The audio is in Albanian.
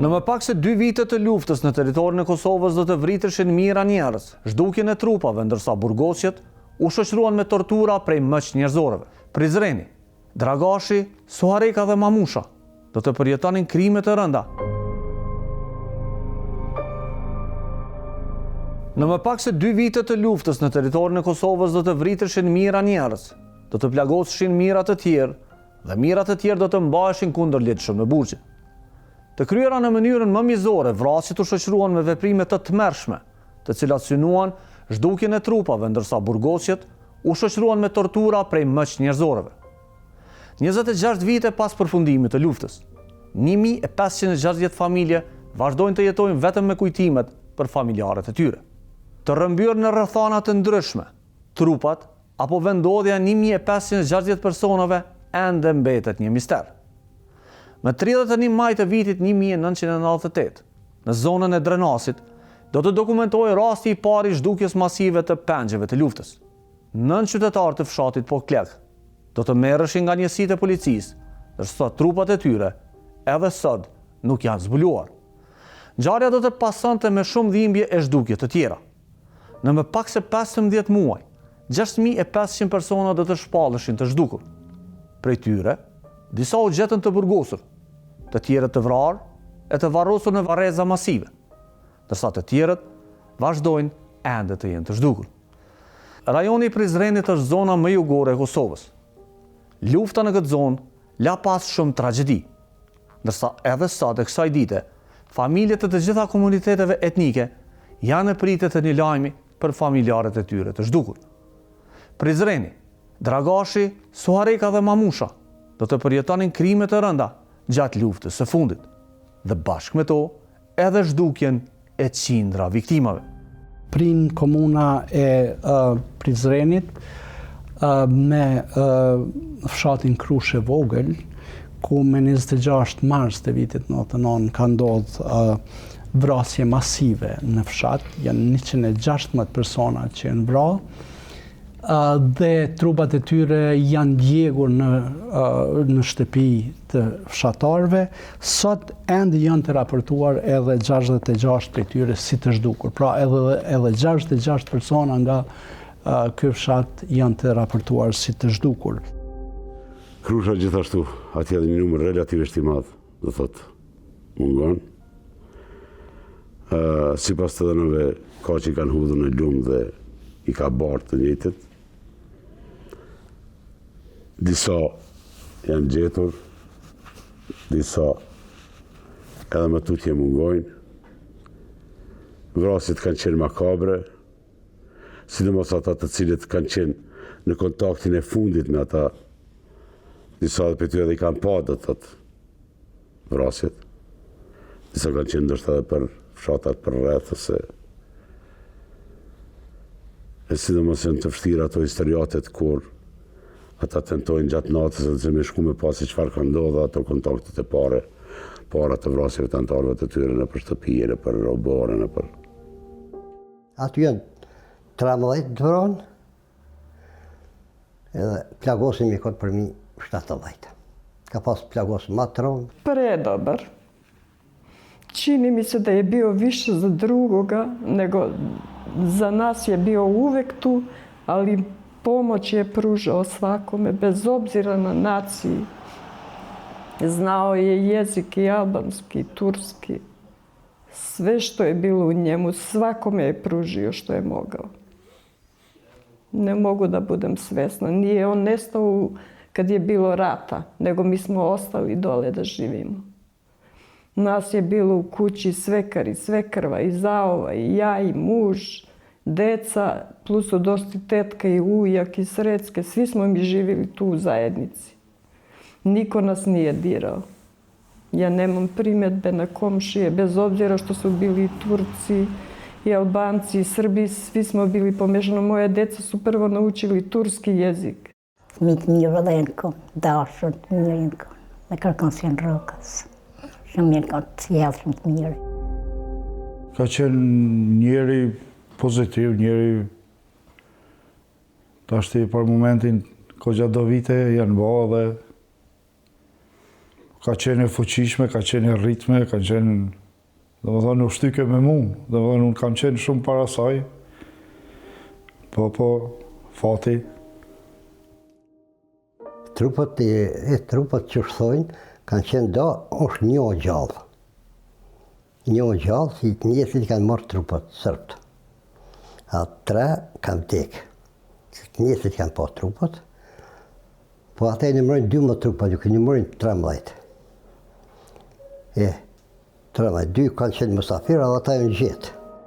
Në më pak se 2 vite të luftës në territorin e Kosovës do të vriteshin mijëra njerëz, zhdukjen e trupave, ndërsa burgosjet u shoqëruan me tortura prej mëq njerëzorëve. Prizreni, Dragashi, Suhareka dhe Mamusha do të përjetonin krime të rënda. Në më pak se 2 vite të luftës në territorin e Kosovës do të vriteshin mijëra njerëz, do të plagoseshin mijëra të tjerë dhe mijëra të tjerë do të mbaheshin kundër ligjshëm në burgje. Të kryera në mënyrën më mizore, vrasjet u shoqëruan me veprime të tmerrshme, të cilat synuan zhdukjen e trupave, ndërsa burgosjet u shoqëruan me tortura prej mëq njerëzorëve. 26 vite pas përfundimit të luftës, 1560 familje vazhdojnë të jetojnë vetëm me kujtimet për familjarët e tyre. Të rrëmbyer në rrethana të ndryshme, trupat apo vendodhja 1560 personave ende mbetet një mister. Më 31 maj të vitit 1998, në zonën e Drenasit, do të dokumentojë rasti i parë i zhdukjes masive të pengjeve të luftës. 9 qytetarë të fshatit Poklek do të merreshin nga njësitë e policisë, ndërsa trupat e tyre edhe sot nuk janë zbuluar. Ngjarja do të pasonte me shumë dhimbje e zhdukje të tjera. Në më pak se 15 muaj, 6500 persona do të shpalleshin të zhdukur. Prej tyre, disa u gjetën të burgosur, të tjerët të vrarë e të varrosur në varreza masive, ndërsa të tjerët vazhdojnë ende të jenë të zhdukur. Rajoni i Prizrenit është zona më jugore e Kosovës. Lufta në këtë zonë la pas shumë tragjedi, ndërsa edhe sot e kësaj dite, familjet e të gjitha komuniteteve etnike janë në pritje të një lajmi për familjarët e tyre të zhdukur. Prizreni, Dragashi, Suhareka dhe Mamusha do të përjetonin krime të rënda gjatë luftës së fundit, dhe bashkë me to edhe zhdukjen e qindra viktimave. Prin komuna e Prizrenit me fshatin Krushe Vogël, ku me 26 mars të vitit 99 ka ndodhur vrasje masive në fshat, janë 116 persona që janë vrarë, dhe trupat e tyre janë djegur në shtëpi të fshatarëve. Sot ende janë të raportuar edhe 66 prej tyre si të zhdukur. Pra edhe 66 persona nga ky fshat janë të raportuar si të zhdukur. Krusha gjithashtu, atje edhe një numër relativisht i madh, do thotë, mungon. Sipas të dhënave, ka që i kanë hudhur në lumë dhe i ka bartë të njëjtit. Disa janë gjetur, disa edhe më tutje mungojnë. Vrasjet kanë qenë makabre, sidomos ata të cilët kanë qenë në kontaktin e fundit me ata. Disa dhe për ty edhe i kanë pa, do të thotë, vrasjet. Disa kanë qenë ndoshta edhe për fshatat për rreth, e sidomos janë të vështira ato historiatet kur ata tentojnë gjatë natës edhe me shku me pasi çfarë ka ndodhur, ato kontaktet e para të vrasjeve të antarëve të tyre në për shtëpije, në për robore, në për... Aty janë 13 të vronë, edhe plagosin mi kod për mi 17. Ka pas plagosin ma të vronë. Predobar. Čini mi se da je bio više za drugoga, nego za nas je bio uvek tu, ali pomoć je pružao svakome, bez obzira na naciji. Znao je jezik i albanski, i turski. Sve što je bilo u njemu, svakome je pružio što je mogao. Ne mogu da budem svesna. Nije on nestao kad je bilo rata, nego mi smo ostali dole da živimo. Nas je bilo u kući svekari, svekrva, i zaova, i ja, i muž, deca, plus dosta tetka i ujak i srecke. Svi smo mi živjeli tu u zajednici. Niko nas nije dirao. Ja nemam primjedbe na komšije, bez obzira što su bili i Turci, i Albanci, i Srbi, svi smo bili pomešano. Moje deca su prvo naučili turski jezik. Mirolenko, dashur Mirolenko, me kërkon si në rrokës. Shumë mirë ka të jelëshëm të mirë. Ka qenë njeri pozitiv, njeri tashti për momentin ko gjatë do vite janë bëha dhe ka qenë e fuqishme, ka qenë e rritme, ka qenë, dhe më thonë, u shtyke me mu, dhe më thonë, unë kam qenë shumë para saj, po, fati. Trupat që shthojnë, kanë qenë është një gjallë. Një gjallë që njësit kanë marrë trupat sërbët. A 3 kanë vdekë. Njësit kanë pa trupat, po ata e nëmërojnë 12 trupat, duke nëmërojnë 13. 13, 2 kanë qenë mësafira, dhe ata e në gjithë.